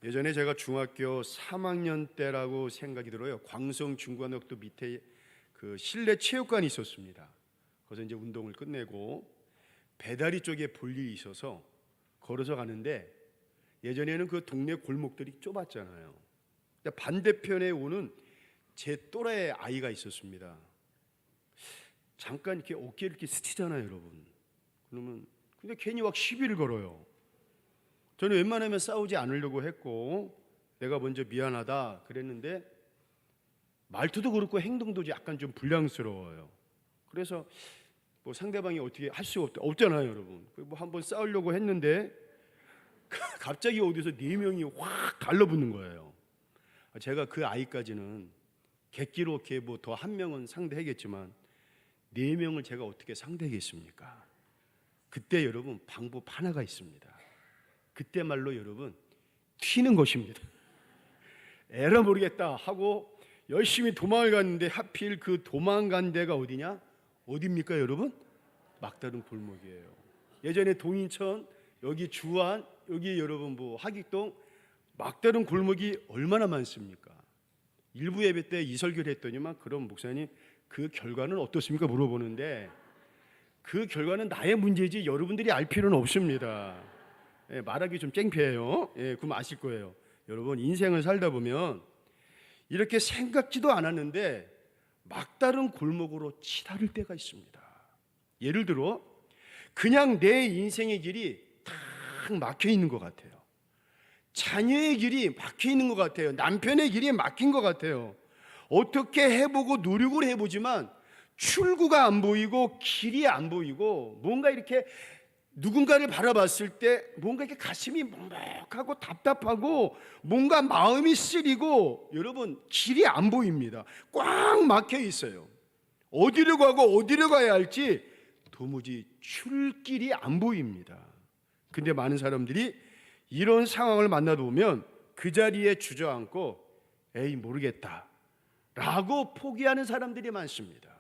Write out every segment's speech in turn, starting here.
예전에 제가 중학교 3학년 때라고 생각이 들어요. 광성 중고등학교 밑에 그 실내 체육관이 있었습니다. 거기서 이제 운동을 끝내고 배다리 쪽에 볼 일이 있어서 걸어서 가는데, 예전에는 그 동네 골목들이 좁았잖아요. 근데 반대편에 오는 제 또래 아이가 있었습니다. 잠깐 이렇게 어깨를 이렇게 스치잖아요, 여러분. 그러면 근데 괜히 막 시비를 걸어요. 저는 웬만하면 싸우지 않으려고 했고, 내가 먼저 미안하다 그랬는데 말투도 그렇고 행동도 약간 좀 불량스러워요. 그래서 뭐 상대방이 어떻게 할 수가 없잖아요, 여러분. 뭐 한번 싸우려고 했는데 갑자기 어디서 4명이 확 달라붙는 거예요. 제가 그 아이까지는 객기로 이렇게 뭐 더 한 명은 상대하겠지만 4명을 제가 어떻게 상대하겠습니까? 그때 여러분 방법 하나가 있습니다. 그때 말로 여러분 튀는 것입니다. 에라 모르겠다 하고 열심히 도망을 갔는데 하필 그 도망간 데가 어디냐? 어디입니까 여러분? 막다른 골목이에요. 예전에 동인천, 여기 주안, 여기 여러분 뭐 하객동, 막다른 골목이 얼마나 많습니까? 일부 예배 때 이설교를 했더니만, 그럼 목사님 그 결과는 어떻습니까? 물어보는데, 그 결과는 나의 문제지 여러분들이 알 필요는 없습니다. 말하기 좀 창피해요. 그럼 아실 거예요. 여러분, 인생을 살다 보면 이렇게 생각지도 않았는데 막다른 골목으로 치달을 때가 있습니다. 예를 들어 그냥 내 인생의 길이 탁 막혀 있는 것 같아요. 자녀의 길이 막혀 있는 것 같아요. 남편의 길이 막힌 것 같아요. 어떻게 해보고 노력을 해보지만 출구가 안 보이고 길이 안 보이고, 뭔가 이렇게 누군가를 바라봤을 때 뭔가 이렇게 가슴이 먹먹하고 답답하고 뭔가 마음이 쓰리고, 여러분 길이 안 보입니다. 꽉 막혀 있어요. 어디로 가고 어디로 가야 할지 도무지 출길이 안 보입니다. 근데 많은 사람들이 이런 상황을 만나다 보면 그 자리에 주저앉고 에이 모르겠다 라고 포기하는 사람들이 많습니다.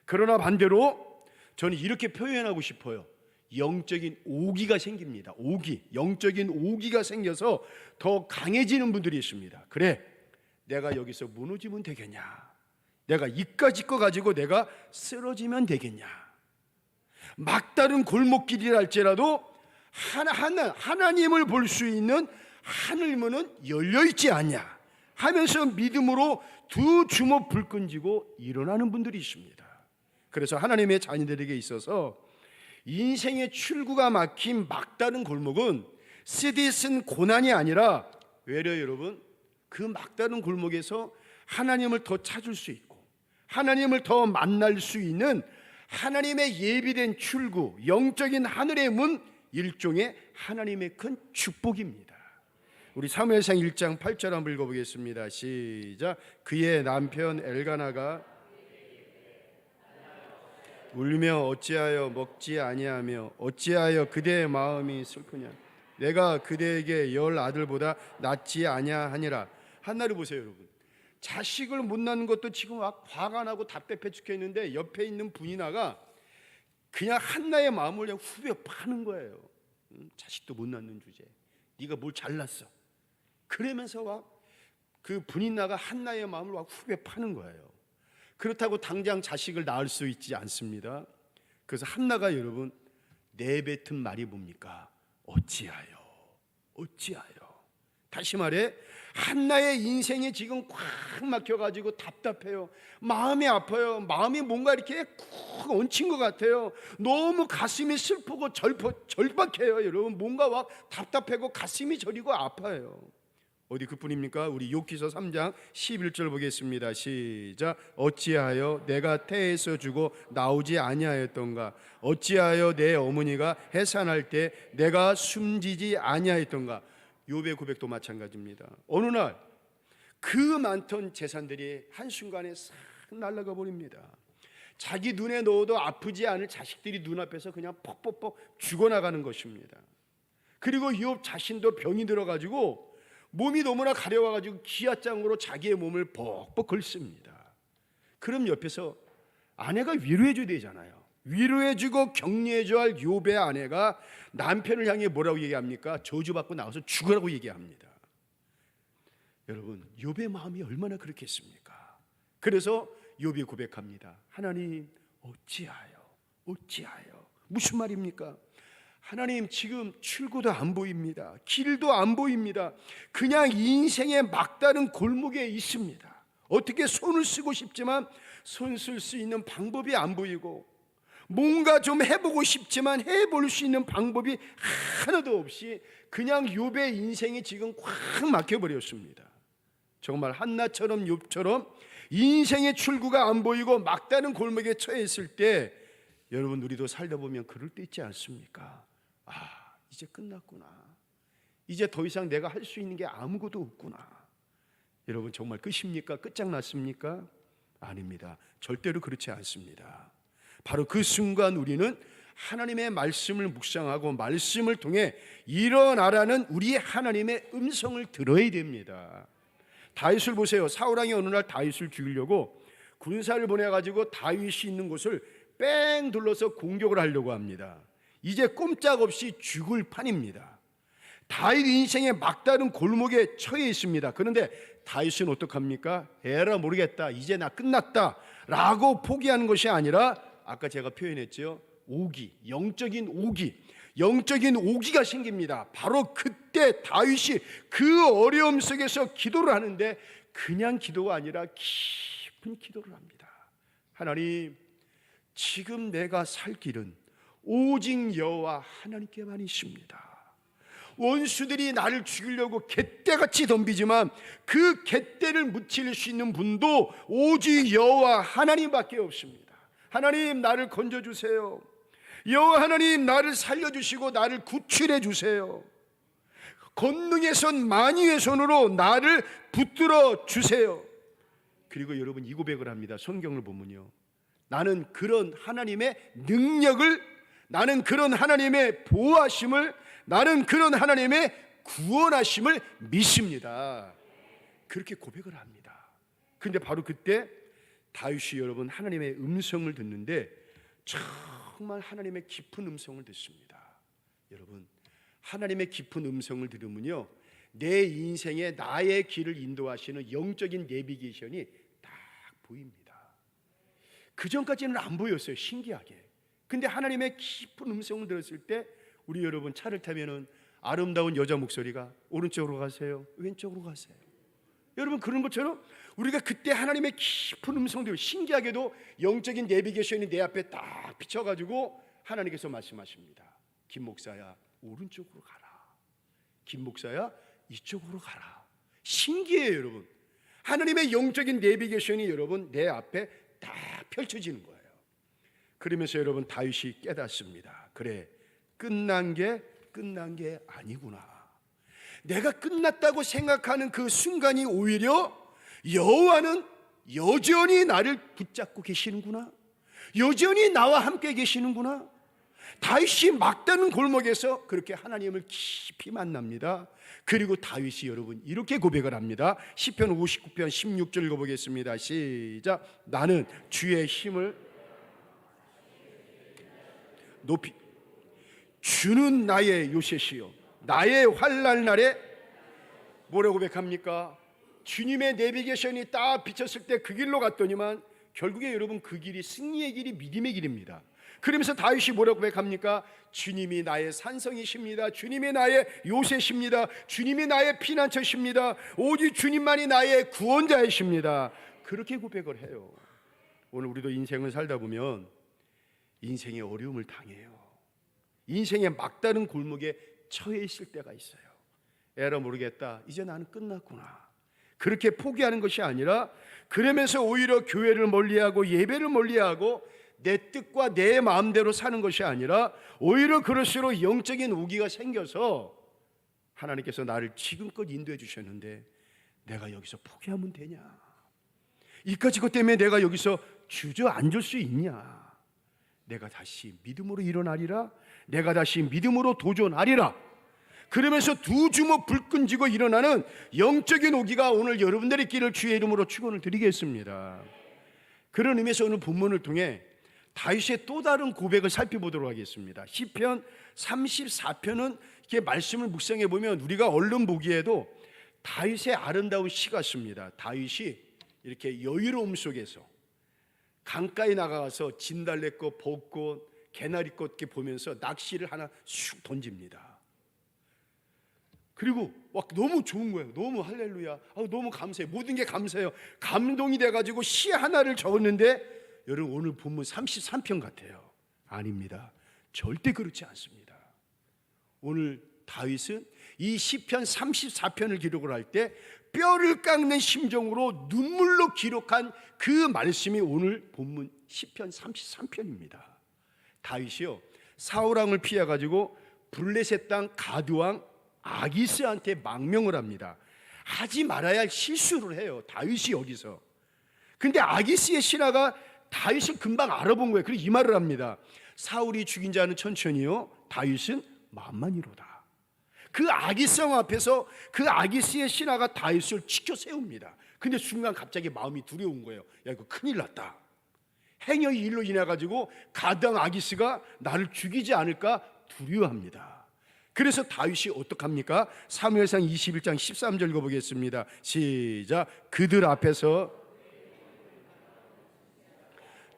그러나 반대로 저는 이렇게 표현하고 싶어요. 영적인 오기가 생깁니다. 오기, 영적인 오기가 생겨서 더 강해지는 분들이 있습니다. 그래, 내가 여기서 무너지면 되겠냐? 내가 이까짓 거 가지고 내가 쓰러지면 되겠냐? 막다른 골목길이랄지라도 하나님을 볼 수 있는 하늘문은 열려있지 않냐 하면서 믿음으로 두 주먹 불끈 쥐고 일어나는 분들이 있습니다. 그래서 하나님의 자녀들에게 있어서 인생의 출구가 막힌 막다른 골목은 쓰디쓴 고난이 아니라 외려 여러분, 그 막다른 골목에서 하나님을 더 찾을 수 있고 하나님을 더 만날 수 있는 하나님의 예비된 출구, 영적인 하늘의 문, 일종의 하나님의 큰 축복입니다. 우리 사무엘상 1장 8절 한번 읽어보겠습니다. 시작. 그의 남편 엘가나가 울며 어찌하여 먹지 아니하며 어찌하여 그대의 마음이 슬프냐? 내가 그대에게 10 아들보다 낫지 아니하니라. 한나를 보세요 여러분. 자식을 못 낳는 것도 지금 막 화가 나고 답답해 죽겠는데 옆에 있는 분이나가 그냥 한나의 마음을 그냥 후벼 파는 거예요. 자식도 못 낳는 주제, 네가 뭘 잘났어. 그러면서 막 그 분이나가 한나의 마음을 막 후벼 파는 거예요. 그렇다고 당장 자식을 낳을 수 있지 않습니다. 그래서 한나가 여러분 내뱉은 말이 뭡니까? 어찌하여, 어찌하여. 다시 말해, 한나의 인생이 지금 꽉 막혀가지고 답답해요. 마음이 아파요. 마음이 뭔가 이렇게 쿡 얹힌 것 같아요. 너무 가슴이 슬프고 절박해요. 여러분 뭔가 막 답답하고 가슴이 저리고 아파요. 어디 그뿐입니까? 우리 욥기서 3장 11절 보겠습니다. 시작. 어찌하여 내가 태에서 주고 나오지 아니하였던가? 어찌하여 내 어머니가 해산할 때 내가 숨지지 아니하였던가? 욥의 고백도 마찬가지입니다. 어느 날 그 많던 재산들이 한순간에 싹 날아가 버립니다. 자기 눈에 넣어도 아프지 않을 자식들이 눈앞에서 그냥 퍽퍽퍽 죽어나가는 것입니다. 그리고 욥 자신도 병이 들어가지고 몸이 너무나 가려워가지고 기아장으로 자기의 몸을 벅벅 긁습니다. 그럼 옆에서 아내가 위로해줘야 되잖아요. 위로해주고 격려해줘야 할 욥의 아내가 남편을 향해 뭐라고 얘기합니까? 저주받고 나와서 죽으라고 얘기합니다. 여러분, 욥의 마음이 얼마나 그렇겠습니까? 그래서 욥이 고백합니다. 하나님, 어찌하여 무슨 말입니까? 하나님, 지금 출구도 안 보입니다. 길도 안 보입니다. 그냥 인생의 막다른 골목에 있습니다. 어떻게 손을 쓰고 싶지만 손 쓸 수 있는 방법이 안 보이고, 뭔가 좀 해보고 싶지만 해볼 수 있는 방법이 하나도 없이 그냥 욥의 인생이 지금 꽉 막혀버렸습니다. 정말 한나처럼 욥처럼 인생의 출구가 안 보이고 막다른 골목에 처해 있을 때, 여러분, 우리도 살다 보면 그럴 때 있지 않습니까? 이제 끝났구나. 이제 더 이상 내가 할 수 있는 게 아무것도 없구나. 여러분, 정말 끝입니까? 끝장났습니까? 아닙니다. 절대로 그렇지 않습니다. 바로 그 순간 우리는 하나님의 말씀을 묵상하고 말씀을 통해 일어나라는 우리 하나님의 음성을 들어야 됩니다. 다윗을 보세요. 사울왕이 어느 날 다윗을 죽이려고 군사를 보내가지고 다윗이 있는 곳을 뺑 둘러서 공격을 하려고 합니다. 이제 꼼짝없이 죽을 판입니다. 다윗 인생의 막다른 골목에 처해 있습니다. 그런데 다윗은 어떡합니까? 에라 모르겠다, 이제 나 끝났다 라고 포기하는 것이 아니라, 아까 제가 표현했죠, 영적인 오기가 생깁니다. 바로 그때 다윗이 그 어려움 속에서 기도를 하는데, 그냥 기도가 아니라 깊은 기도를 합니다. 하나님, 지금 내가 살 길은 오직 여호와 하나님께만 있습니다. 원수들이 나를 죽이려고 갯대같이 덤비지만 그 갯대를 묻힐 수 있는 분도 오직 여호와 하나님밖에 없습니다. 하나님, 나를 건져주세요. 여호와 하나님, 나를 살려주시고 나를 구출해 주세요. 권능의 손, 만유의 손으로 나를 붙들어 주세요. 그리고 여러분, 이 고백을 합니다. 성경을 보면요, 나는 그런 하나님의 능력을, 나는 그런 하나님의 보호하심을, 나는 그런 하나님의 구원하심을 믿습니다. 그렇게 고백을 합니다. 그런데 바로 그때 다윗이 여러분 하나님의 음성을 듣는데, 정말 하나님의 깊은 음성을 듣습니다. 여러분, 하나님의 깊은 음성을 들으면요, 내 인생에 나의 길을 인도하시는 영적인 내비게이션이 딱 보입니다. 그 전까지는 안 보였어요, 신기하게. 근데 하나님의 깊은 음성을 들었을 때, 우리 여러분 차를 타면은 아름다운 여자 목소리가 오른쪽으로 가세요, 왼쪽으로 가세요. 여러분, 그런 것처럼 우리가 그때 하나님의 깊은 음성들, 신기하게도 영적인 내비게이션이 내 앞에 딱 비춰가지고 하나님께서 말씀하십니다. 김 목사야, 오른쪽으로 가라. 김 목사야, 이쪽으로 가라. 신기해요, 여러분. 하나님의 영적인 내비게이션이 여러분 내 앞에 딱 펼쳐지는 거예요. 그러면서 여러분, 다윗이 깨닫습니다. 그래, 끝난 게 아니구나. 내가 끝났다고 생각하는 그 순간이 오히려 여호와는 여전히 나를 붙잡고 계시는구나. 여전히 나와 함께 계시는구나. 다윗이 막다른 골목에서 그렇게 하나님을 깊이 만납니다. 그리고 다윗이 여러분 이렇게 고백을 합니다. 시편 59편 16절 읽어보겠습니다. 시작. 나는 주의 힘을 높이, 주는 나의 요새시요 나의 환난 날에 뭐라고 고백합니까? 주님의 내비게이션이 딱 비쳤을 때 그 길로 갔더니만 결국에 여러분 그 길이 승리의 길이 믿음의 길입니다. 그러면서 다윗이 뭐라고 고백합니까? 주님이 나의 산성이십니다. 주님이 나의 요새십니다. 주님이 나의 피난처십니다. 오직 주님만이 나의 구원자이십니다. 그렇게 고백을 해요. 오늘 우리도 인생을 살다 보면 인생의 어려움을 당해요. 인생의 막다른 골목에 처해 있을 때가 있어요. 에라 모르겠다, 이제 나는 끝났구나. 그렇게 포기하는 것이 아니라, 그러면서 오히려 교회를 멀리하고 예배를 멀리하고 내 뜻과 내 마음대로 사는 것이 아니라, 오히려 그럴수록 영적인 우기가 생겨서 하나님께서 나를 지금껏 인도해 주셨는데 내가 여기서 포기하면 되냐? 이까짓 것 때문에 내가 여기서 주저앉을 수 있냐? 내가 다시 믿음으로 일어나리라. 내가 다시 믿음으로 도전하리라. 그러면서 두 주먹 불끈 쥐고 일어나는 영적인 오기가 오늘 여러분들의 길을 주의 이름으로 축원을 드리겠습니다. 그런 의미에서 오늘 본문을 통해 다윗의 또 다른 고백을 살펴보도록 하겠습니다. 시편 34편은 이렇게 말씀을 묵상해 보면 우리가 얼른 보기에도 다윗의 아름다운 시 같습니다. 다윗이 이렇게 여유로움 속에서 강가에 나가서 진달래꽃, 벚꽃, 개나리꽃 이렇게 보면서 낚시를 하나 슉 던집니다. 그리고 막 너무 좋은 거예요. 너무 할렐루야. 너무 감사해요. 모든 게 감사해요. 감동이 돼가지고 시 하나를 적었는데 여러분 오늘 본문 33편 같아요. 아닙니다. 절대 그렇지 않습니다. 오늘 다윗은 이 시편 34편을 기록을 할 때 뼈를 깎는 심정으로 눈물로 기록한 그 말씀이 오늘 본문 시편 33편입니다. 다윗이요 사울왕을 피해가지고 블레셋 땅 가드왕 아기스한테 망명을 합니다. 하지 말아야 할 실수를 해요. 다윗이 여기서. 근데 아기스의 신하가 다윗을 금방 알아본 거예요. 그리고 이 말을 합니다. 사울이 죽인 자는 천천히요 다윗은 만만히로다. 그 아기성 앞에서 그 아기스의 신하가 다윗을 지켜 세웁니다. 근데 순간 갑자기 마음이 두려운 거예요. 야 이거 큰일 났다. 행여의 일로 인해 가지고 가드왕 아기스가 나를 죽이지 않을까 두려워합니다. 그래서 다윗이 어떡합니까? 사무엘상 21장 13절 읽어보겠습니다. 시작. 그들 앞에서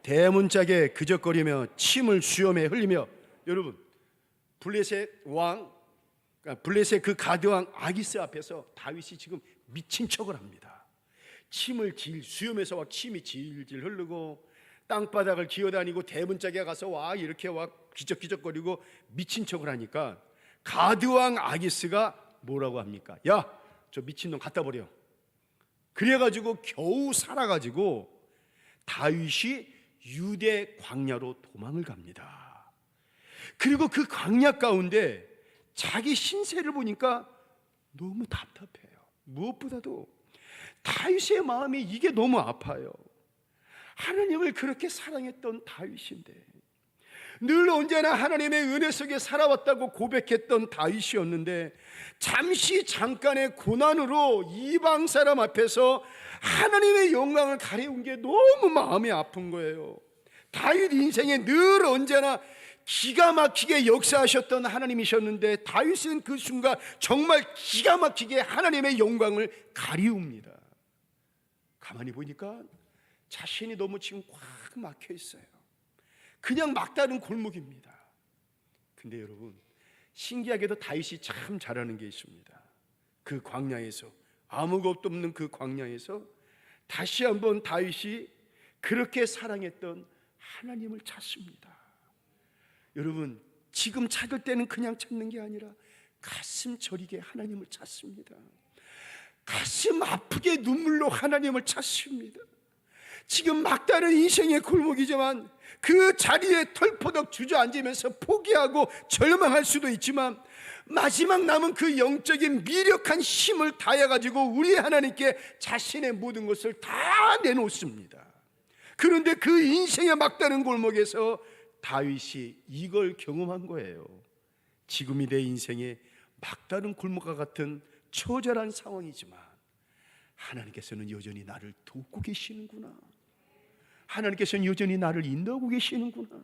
대문짝에 그적거리며 침을 수염에 흘리며, 여러분 블레셋 왕, 블레셋 그 가드왕 아기스 앞에서 다윗이 지금 미친 척을 합니다. 침을 수염에서 막 침이 질질 흐르고 땅바닥을 기어다니고 대문짝에 가서 와 이렇게 와 기적기적거리고 미친 척을 하니까 가드왕 아기스가 뭐라고 합니까? 야, 저 미친놈 갖다 버려. 그래가지고 겨우 살아가지고 다윗이 유대 광야로 도망을 갑니다. 그리고 그 광야 가운데 자기 신세를 보니까 너무 답답해요. 무엇보다도 다윗의 마음이 이게 너무 아파요. 하나님을 그렇게 사랑했던 다윗인데, 늘 언제나 하나님의 은혜 속에 살아왔다고 고백했던 다윗이었는데 잠시 잠깐의 고난으로 이방 사람 앞에서 하나님의 영광을 가리운 게 너무 마음이 아픈 거예요. 다윗 인생에 늘 언제나 기가 막히게 역사하셨던 하나님이셨는데 다윗은 그 순간 정말 기가 막히게 하나님의 영광을 가리웁니다. 가만히 보니까 자신이 너무 지금 꽉 막혀 있어요. 그냥 막다른 골목입니다. 근데 여러분 신기하게도 다윗이 참 잘하는 게 있습니다. 그 광야에서, 아무것도 없는 그 광야에서 다시 한번 다윗이 그렇게 사랑했던 하나님을 찾습니다. 여러분 지금 찾을 때는 그냥 찾는 게 아니라 가슴 저리게 하나님을 찾습니다. 가슴 아프게 눈물로 하나님을 찾습니다. 지금 막다른 인생의 골목이지만 그 자리에 털포덕 주저앉으면서 포기하고 절망할 수도 있지만 마지막 남은 그 영적인 미력한 힘을 다해가지고 우리 하나님께 자신의 모든 것을 다 내놓습니다. 그런데 그 인생의 막다른 골목에서 다윗이 이걸 경험한 거예요. 지금이 내 인생의 막다른 골목과 같은 처절한 상황이지만 하나님께서는 여전히 나를 돕고 계시는구나. 하나님께서는 여전히 나를 인도하고 계시는구나.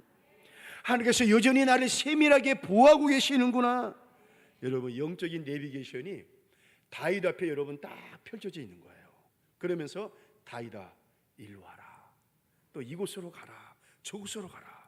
하나님께서 여전히 나를 세밀하게 보호하고 계시는구나. 여러분 영적인 내비게이션이 다윗 앞에 여러분 딱 펼쳐져 있는 거예요. 그러면서 다윗아 일로 와라, 또 이곳으로 가라, 저곳으로 가라.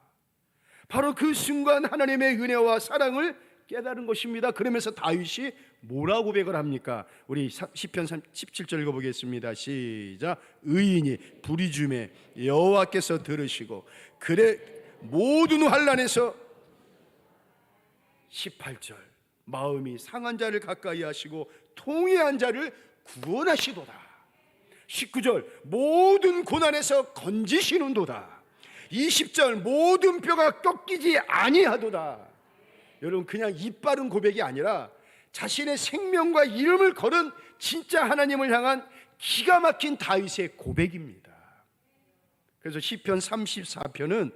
바로 그 순간 하나님의 은혜와 사랑을 깨달은 것입니다. 그러면서 다윗이 뭐라고 고백을 합니까? 우리 시편 17절 읽어보겠습니다. 시작. 의인이 부르짖음에 여호와께서 들으시고 그래 모든 환난에서, 18절 마음이 상한 자를 가까이 하시고 통회한 자를 구원하시도다. 19절 모든 고난에서 건지시는도다. 20절 모든 뼈가 꺾이지 아니하도다. 여러분 그냥 입 바른 고백이 아니라 자신의 생명과 이름을 걸은 진짜 하나님을 향한 기가 막힌 다윗의 고백입니다. 그래서 시편 34편은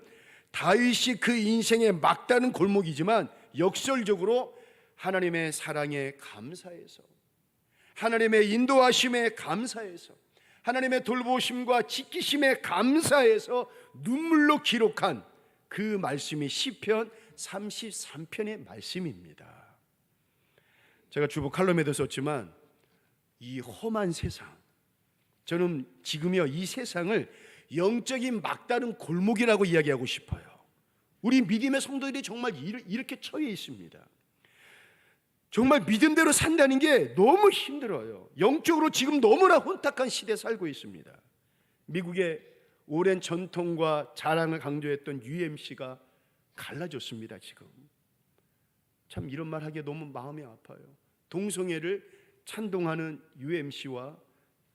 다윗이 그 인생의 막다른 골목이지만 역설적으로 하나님의 사랑에 감사해서, 하나님의 인도하심에 감사해서, 하나님의 돌보심과 지키심에 감사해서 눈물로 기록한 그 말씀이 시편 33편의 말씀입니다. 제가 주보 칼럼에도 썼지만 이 험한 세상, 저는 지금요 이 세상을 영적인 막다른 골목이라고 이야기하고 싶어요. 우리 믿음의 성도들이 정말 이렇게 처해 있습니다. 정말 믿음대로 산다는 게 너무 힘들어요. 영적으로 지금 너무나 혼탁한 시대에 살고 있습니다. 미국의 오랜 전통과 자랑을 강조했던 UMC가 갈라졌습니다. 지금 참 이런 말 하기에 너무 마음이 아파요. 동성애를 찬동하는 UMC와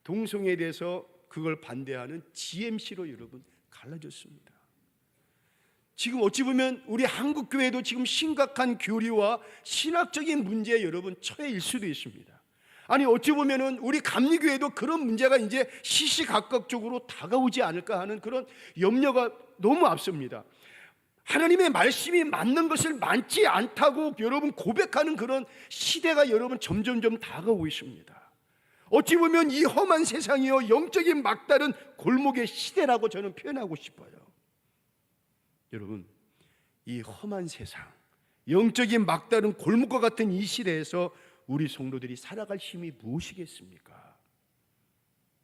동성애에 대해서 그걸 반대하는 GMC로 여러분 갈라졌습니다. 지금 어찌 보면 우리 한국 교회도 지금 심각한 교리와 신학적인 문제에 여러분 처해일 수도 있습니다. 아니 어찌 보면은 우리 감리교회도 그런 문제가 이제 시시각각적으로 다가오지 않을까 하는 그런 염려가 너무 앞섭니다. 하나님의 말씀이 맞는 것을 많지 않다고 여러분 고백하는 그런 시대가 여러분 점점점 다가오고 있습니다. 어찌 보면 이 험한 세상이요 영적인 막다른 골목의 시대라고 저는 표현하고 싶어요. 여러분, 이 험한 세상, 영적인 막다른 골목과 같은 이 시대에서 우리 성도들이 살아갈 힘이 무엇이겠습니까?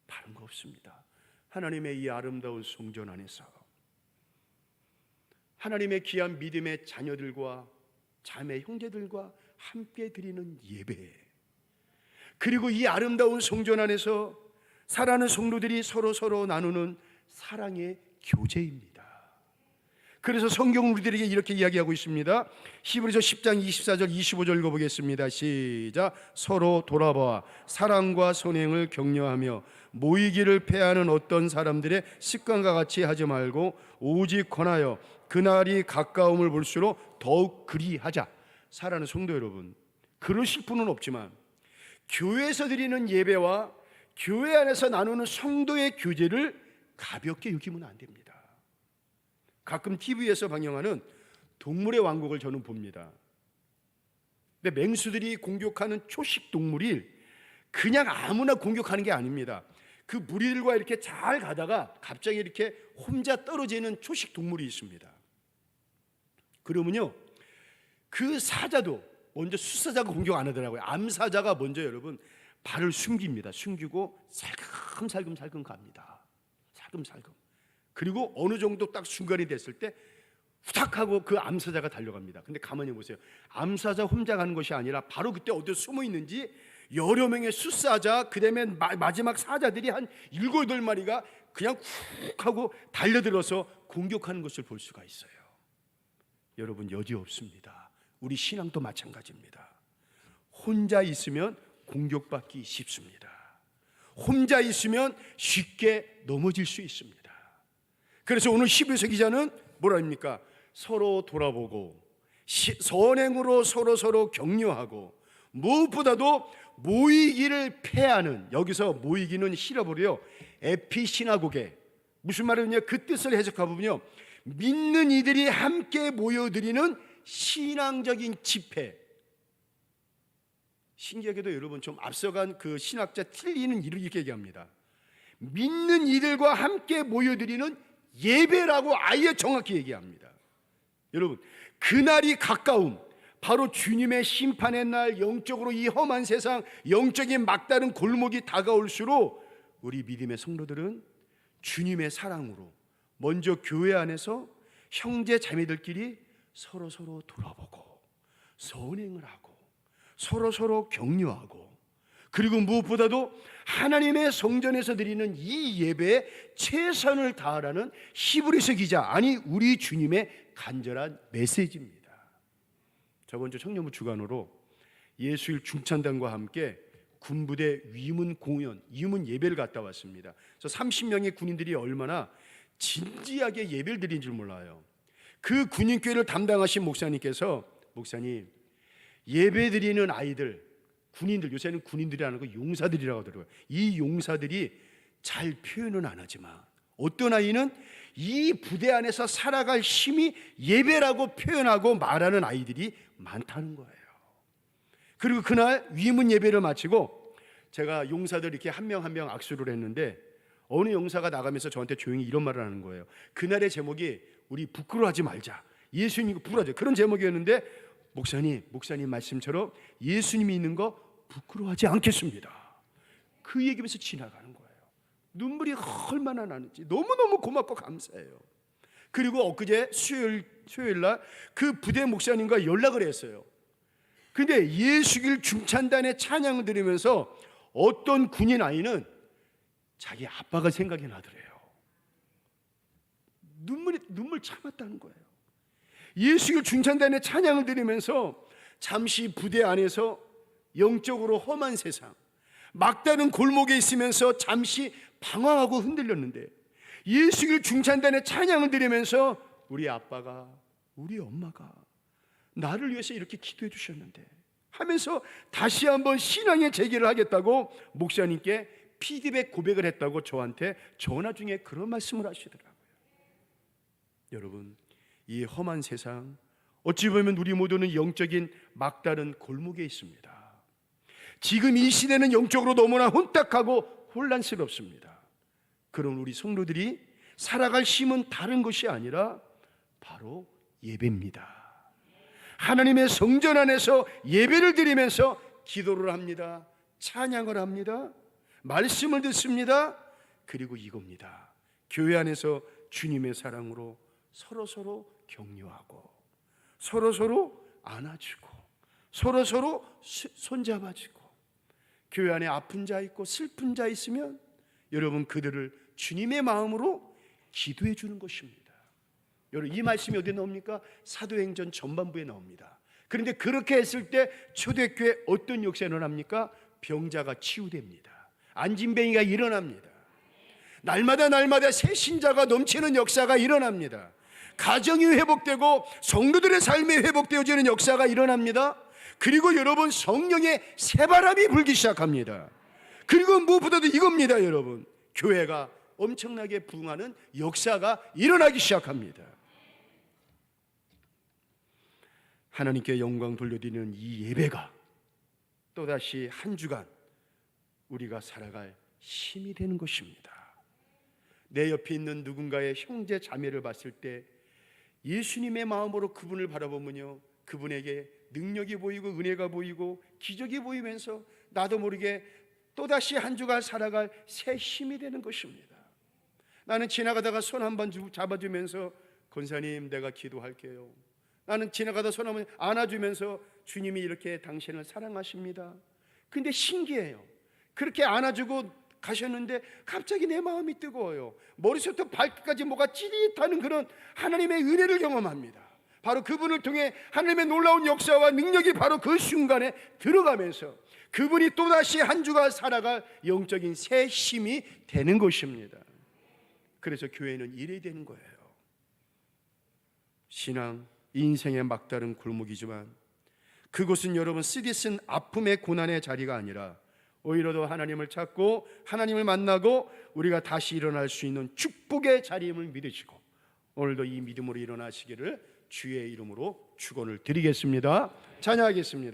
다른 거 없습니다. 하나님의 이 아름다운 성전 안에서 하나님의 귀한 믿음의 자녀들과 자매 형제들과 함께 드리는 예배, 그리고 이 아름다운 성전 안에서 살아가는 성도들이 서로 나누는 사랑의 교제입니다. 그래서 성경은 우리들에게 이렇게 이야기하고 있습니다. 히브리서 10장 24절 25절 읽어보겠습니다. 시작. 서로 돌아봐 사랑과 선행을 격려하며 모이기를 패하는 어떤 사람들의 습관과 같이 하지 말고 오직 권하여 그날이 가까움을 볼수록 더욱 그리하자. 사랑하는 성도 여러분, 그러실 분은 없지만 교회에서 드리는 예배와 교회 안에서 나누는 성도의 교제를 가볍게 여기면 안 됩니다. 가끔 TV에서 방영하는 동물의 왕국을 저는 봅니다. 근데 맹수들이 공격하는 초식 동물이 그냥 아무나 공격하는 게 아닙니다. 그 무리들과 이렇게 잘 가다가 갑자기 이렇게 혼자 떨어지는 초식 동물이 있습니다. 그러면요 그 사자도 먼저 숫사자가 공격 안 하더라고요. 암사자가 먼저 여러분 발을 숨깁니다. 숨기고 살금살금 갑니다. 살금살금. 그리고 어느 정도 딱 순간이 됐을 때 후닥하고 그 암사자가 달려갑니다. 근데 가만히 보세요. 암사자 혼자 가는 것이 아니라 바로 그때 어디 숨어 있는지 여러 명의 숫사자, 그 다음에 마지막 사자들이 한 7, 8마리가 그냥 훅 하고 달려들어서 공격하는 것을 볼 수가 있어요. 여러분 여지 없습니다. 우리 신앙도 마찬가지입니다. 혼자 있으면 공격받기 쉽습니다. 혼자 있으면 쉽게 넘어질 수 있습니다. 그래서 오늘 히브리서 기자는 뭐라 합니까? 서로 돌아보고 선행으로 서로 격려하고 무엇보다도 모이기를 패하는, 여기서 모이기는 히브리어로요 에피시나고게, 무슨 말이냐 그 뜻을 해석해보면요 믿는 이들이 함께 모여드리는 신앙적인 집회. 신기하게도 여러분 좀 앞서간 그 신학자 틸리는 이렇게 얘기합니다. 믿는 이들과 함께 모여드리는 예배라고 아예 정확히 얘기합니다. 여러분 그날이 가까움, 바로 주님의 심판의 날, 영적으로 이 험한 세상, 영적인 막다른 골목이 다가올수록 우리 믿음의 성도들은 주님의 사랑으로 먼저 교회 안에서 형제 자매들끼리 서로 돌아보고 선행을 하고 서로 격려하고, 그리고 무엇보다도 하나님의 성전에서 드리는 이 예배에 최선을 다하라는 히브리서 기자, 아니 우리 주님의 간절한 메시지입니다. 저번 주 청년부 주간으로 예수일 중찬단과 함께 군부대 위문 공연, 위문 예배를 갔다 왔습니다. 그래서 30명의 군인들이 얼마나 진지하게 예배를 드린 줄 몰라요. 그 군인교회를 담당하신 목사님께서, 목사님 예배 드리는 아이들, 군인들, 요새는 군인들이라는 거 용사들이라고 하더라고요. 이 용사들이 잘 표현은 안 하지만 어떤 아이는 이 부대 안에서 살아갈 힘이 예배라고 표현하고 말하는 아이들이 많다는 거예요. 그리고 그날 위문 예배를 마치고 제가 용사들 이렇게 한 명 한 명 악수를 했는데 어느 용사가 나가면서 저한테 조용히 이런 말을 하는 거예요. 그날의 제목이 우리 부끄러워하지 말자, 예수님 부끄러워하자, 그런 제목이었는데 목사님 말씀처럼 예수님이 있는 거 부끄러워하지 않겠습니다. 그 얘기하면서 지나가는 거예요. 눈물이 얼마나 나는지 너무너무 고맙고 감사해요. 그리고 엊그제 수요일 날 그 부대 목사님과 연락을 했어요. 근데 예수길 중찬단의 찬양을 들으면서 어떤 군인 아이는 자기 아빠가 생각이 나더래요. 눈물 참았다는 거예요. 예수길 중찬단의 찬양을 들으면서 잠시 부대 안에서 영적으로 험한 세상, 막다른 골목에 있으면서 잠시 방황하고 흔들렸는데 예수길 중찬단의 찬양을 들으면서 우리 아빠가, 우리 엄마가 나를 위해서 이렇게 기도해 주셨는데 하면서 다시 한번 신앙의 재기를 하겠다고 목사님께 피드백 고백을 했다고 저한테 전화 중에 그런 말씀을 하시더라고요. 여러분, 이 험한 세상, 어찌 보면 우리 모두는 영적인 막다른 골목에 있습니다. 지금 이 시대는 영적으로 너무나 혼탁하고 혼란스럽습니다. 그런 우리 성도들이 살아갈 힘은 다른 것이 아니라 바로 예배입니다. 하나님의 성전 안에서 예배를 드리면서 기도를 합니다. 찬양을 합니다. 말씀을 듣습니다. 그리고 이겁니다. 교회 안에서 주님의 사랑으로 서로 격려하고 서로 안아주고 서로 손잡아주고 교회 안에 아픈 자 있고 슬픈 자 있으면 여러분 그들을 주님의 마음으로 기도해 주는 것입니다. 여러분 이 말씀이 어디에 나옵니까? 사도행전 전반부에 나옵니다. 그런데 그렇게 했을 때 초대교회 어떤 역사가 일어납니까? 병자가 치유됩니다. 안진뱅이가 일어납니다. 날마다 새 신자가 넘치는 역사가 일어납니다. 가정이 회복되고 성도들의 삶이 회복되어지는 역사가 일어납니다. 그리고 여러분 성령의 새바람이 불기 시작합니다. 그리고 무엇보다도 이겁니다. 여러분 교회가 엄청나게 부흥하는 역사가 일어나기 시작합니다. 하나님께 영광 돌려드리는 이 예배가 또다시 한 주간 우리가 살아갈 힘이 되는 것입니다. 내 옆에 있는 누군가의 형제 자매를 봤을 때 예수님의 마음으로 그분을 바라보면요, 그분에게 능력이 보이고 은혜가 보이고 기적이 보이면서 나도 모르게 또다시 한 주간 살아갈 새 힘이 되는 것입니다. 나는 지나가다가 손 한 번 잡아주면서 권사님 내가 기도할게요. 나는 지나가다 손 한번 안아주면서 주님이 이렇게 당신을 사랑하십니다. 근데 신기해요. 그렇게 안아주고 가셨는데 갑자기 내 마음이 뜨거워요. 머리부터 발끝까지 뭐가 찌릿하는 그런 하나님의 은혜를 경험합니다. 바로 그분을 통해 하나님의 놀라운 역사와 능력이 바로 그 순간에 들어가면서 그분이 또다시 한 주간 살아갈 영적인 새 힘이 되는 것입니다. 그래서 교회는 이래야 되는 거예요. 신앙, 인생의 막다른 골목이지만 그곳은 여러분 쓰디쓴 아픔의 고난의 자리가 아니라 오히려 더 하나님을 찾고 하나님을 만나고 우리가 다시 일어날 수 있는 축복의 자리임을 믿으시고 오늘도 이 믿음으로 일어나시기를 주의 이름으로 축원을 드리겠습니다. 찬양하겠습니다.